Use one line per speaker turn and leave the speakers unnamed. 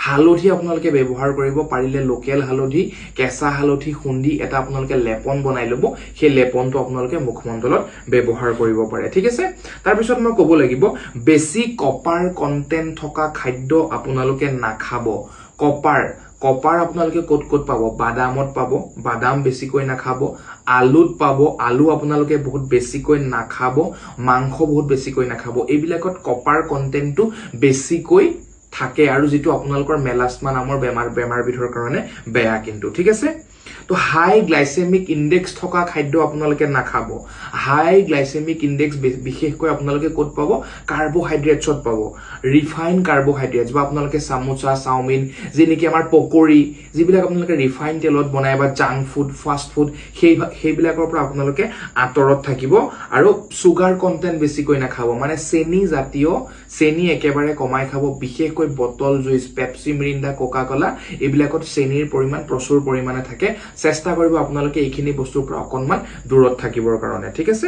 হালধি আপোনালোকে ব্যৱহাৰ কৰিব পাৰিলে লোকেল হালধি কেঁচা হালধি খুন্দি এটা আপোনালোকে লেপন বনাই ল'ব সেই লেপনটো আপোনালোকে মুখমণ্ডলত ব্যৱহাৰ কৰিব পাৰে ঠিক আছে তাৰ পিছত মই ক'ব লাগিব বেছি কপাৰ কন্টেন্ট থকা খাদ্য আপোনালোকে নাখাব কপাৰ আপোনালোকে ক'ত পাব বাদামত পাব বাদাম বেছিকৈ নাখাব আলুত পাব আলু আপোনালোকে বহুত বেছিকৈ নাখাব মাংস বহুত বেছিকৈ নাখাব এইবিলাকত কপাৰ কন্টেন্টটো বেছিকৈ থাকে আৰু যেটো আপোনালোকৰ মেলাষ্মা নামৰ বেমাৰ বিধৰ কাৰণে বেয়া কিন্তু ঠিক আছে তো হাই গ্লাইসেমিক ইনডেক্স থকা খাদ্য আপোনালোকে নাখাব হাই গ্লাইসেমিক ইনডেক্স বিশেষকৈ আপোনালোকে ক'ত পাব কাৰ্বোহাইড্ৰেটছত পাব ৰিফাইন কাৰ্বোহাইড্ৰেটছ বা আপোনালোকে সামোসা চাওমিন যেনেকি আমাৰ পকৰি যিবিলাক আপোনালোকে ৰিফাইন তেলত বনায় বা জাংক ফুড ফাষ্ট ফুড সেইবিলাকৰ পৰা আপোনালোকে আঁতৰত থাকিব আৰু সুগাৰ কন্টেন্ট বেছিকৈ নাখাব মানে চেনি একেবাৰে কমাই খাব বিশেষকৈ bottle juice Pepsi Mirinda Coca কোলা এইবিলাকত চেনিৰ পৰিমাণ প্ৰচুৰ পৰিমাণে থাকে চেষ্টা কৰিব আপোনালোকে এইখিনি বস্তুৰ পৰা অকনমান দূৰত থাকিবৰ কাৰণে ঠিক আছে